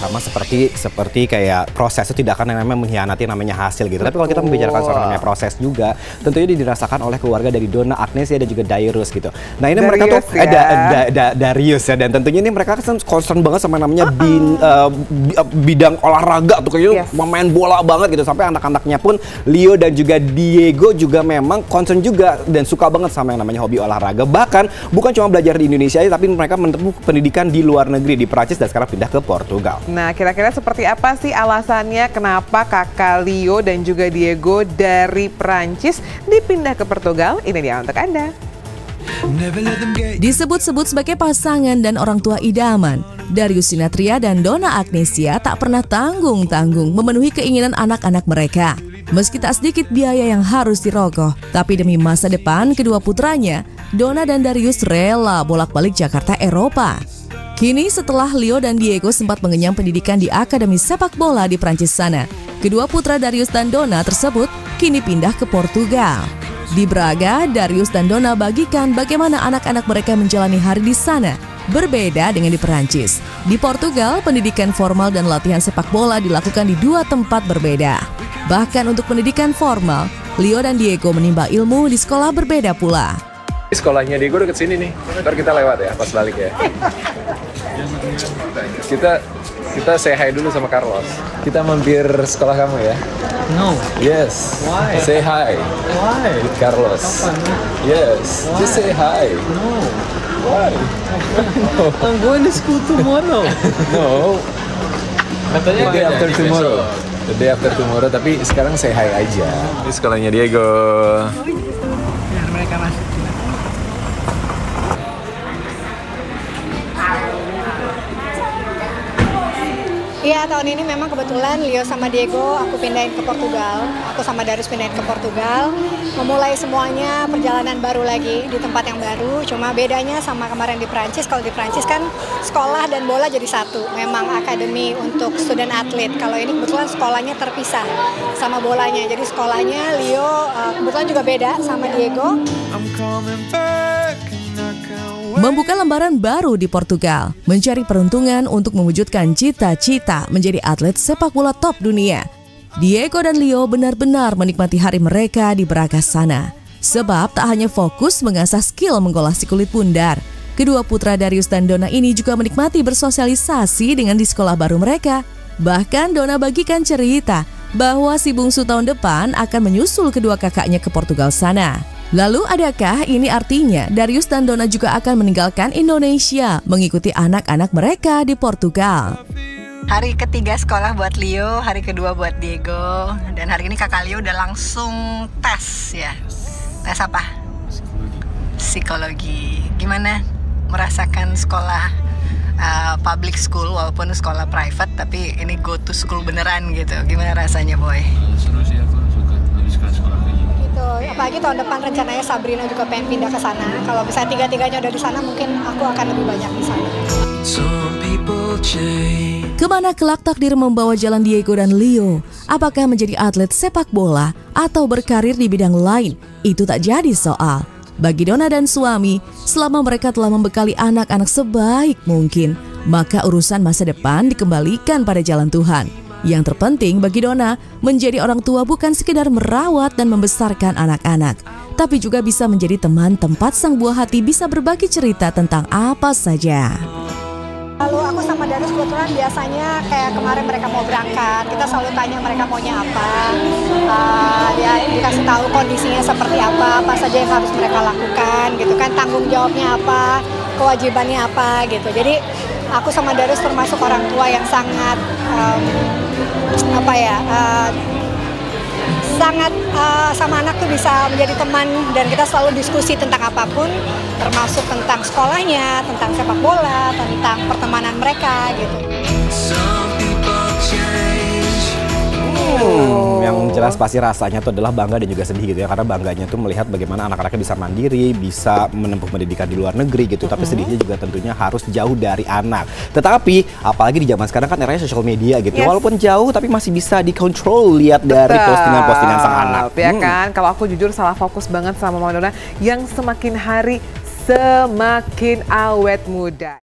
Sama seperti kayak proses itu tidak akan namanya mengkhianati namanya hasil gitu. Tapi kalau kita membicarakan soal namanya proses juga, tentunya dirasakan oleh keluarga dari Donna Agnesia dan juga Darius gitu. Nah ini Darius, mereka tuh ya. Darius ya, dan tentunya ini mereka concern banget sama namanya bidang olahraga tuh, kayaknya pemain bola banget gitu. Sampai anak-anaknya pun Leo dan juga Diego juga memang concern juga dan suka banget sama yang namanya hobi olahraga. Bahkan bukan cuma belajar di Indonesia, tapi mereka menempuh pendidikan di luar negeri, di Prancis dan sekarang pindah ke Portugal. Nah, kira-kira seperti apa sih alasannya kenapa kakak Leo dan juga Diego dari Prancis dipindah ke Portugal? Ini dia untuk Anda. Disebut-sebut sebagai pasangan dan orang tua idaman, Darius Sinathrya dan Donna Agnesia tak pernah tanggung-tanggung memenuhi keinginan anak-anak mereka. Meski tak sedikit biaya yang harus dirogoh, tapi demi masa depan kedua putranya, Donna dan Darius rela bolak-balik Jakarta, Eropa. Kini setelah Leo dan Diego sempat mengenyam pendidikan di Akademi Sepak Bola di Prancis sana, kedua putra Darius dan Donna tersebut kini pindah ke Portugal. Di Braga, Darius dan Donna bagikan bagaimana anak-anak mereka menjalani hari di sana. Berbeda dengan di Perancis. Di Portugal, pendidikan formal dan latihan sepak bola dilakukan di dua tempat berbeda. Bahkan untuk pendidikan formal, Leo dan Diego menimba ilmu di sekolah berbeda pula. Sekolahnya Diego deket sini nih, ntar kita lewat ya pas balik ya. Kita say hi dulu sama Carlos. Kita mampir sekolah kamu ya? No. Yes. Why? Say hi. Why? With Carlos. Kapan? Yes. Why? Just say hi. No. Why? I'm going to school tomorrow. No. Katanya The day after tomorrow. The day after tomorrow, tapi sekarang say hi aja. Ini sekolahnya Diego. Biar mereka masuk. Iya, tahun ini memang kebetulan Leo sama Diego aku pindahin ke Portugal. Aku sama Darius pindahin ke Portugal. Memulai semuanya perjalanan baru lagi di tempat yang baru. Cuma bedanya sama kemarin di Prancis, kalau di Prancis kan sekolah dan bola jadi satu. Memang akademi untuk student atlet. Kalau ini kebetulan sekolahnya terpisah sama bolanya. Jadi sekolahnya Leo kebetulan juga beda sama Diego. Membuka lembaran baru di Portugal, mencari peruntungan untuk mewujudkan cita-cita menjadi atlet sepak bola top dunia. Diego dan Leo benar-benar menikmati hari mereka di Braga sana. Sebab tak hanya fokus mengasah skill menggolasi kulit bundar, kedua putra Darius dan Donna ini juga menikmati bersosialisasi dengan di sekolah baru mereka. Bahkan Donna bagikan cerita bahwa si bungsu tahun depan akan menyusul kedua kakaknya ke Portugal sana. Lalu adakah ini artinya Darius dan Donna juga akan meninggalkan Indonesia mengikuti anak-anak mereka di Portugal? Hari ketiga sekolah buat Leo, hari kedua buat Diego. Dan hari ini kakak Leo udah langsung tes ya. Tes apa? Psikologi. Gimana merasakan sekolah public school walaupun sekolah private, tapi ini go to school beneran gitu. Gimana rasanya, Boy? Seru sih, aku suka lebih suka sekolah kayak gitu. Apalagi tahun depan rencananya Sabrina juga pengen pindah ke sana. Kalau bisa tiga-tiganya udah di sana, mungkin aku akan lebih banyak di sana. Kemana kelak takdir membawa jalan Diego dan Leo? Apakah menjadi atlet sepak bola atau berkarir di bidang lain? Itu tak jadi soal. Bagi Donna dan suami, selama mereka telah membekali anak-anak sebaik mungkin, maka urusan masa depan dikembalikan pada jalan Tuhan. Yang terpenting bagi Donna, menjadi orang tua bukan sekedar merawat dan membesarkan anak-anak, tapi juga bisa menjadi teman tempat sang buah hati bisa berbagi cerita tentang apa saja. Lalu aku sama Darius kebetulan biasanya kayak kemarin mereka mau berangkat, kita selalu tanya mereka maunya apa, dia dikasih tahu kondisinya seperti apa saja yang harus mereka lakukan, gitu kan, tanggung jawabnya apa, kewajibannya apa, gitu. Jadi aku sama Darius termasuk orang tua yang sangat sangat sama anak tuh bisa menjadi teman, dan kita selalu diskusi tentang apapun, termasuk tentang sekolahnya, tentang sepak bola, tentang pertemanan mereka gitu. Yang jelas pasti rasanya itu adalah bangga dan juga sedih gitu ya, karena bangganya tuh melihat bagaimana anak-anaknya bisa mandiri, bisa menempuh pendidikan di luar negeri gitu, tapi sedihnya juga tentunya harus jauh dari anak. Tetapi apalagi di zaman sekarang kan eranya sosial media gitu, walaupun jauh tapi masih bisa dikontrol lihat dari postingan-postingan sang anak. Ya kan, kalau aku jujur salah fokus banget sama Mama Donna yang semakin hari semakin awet muda.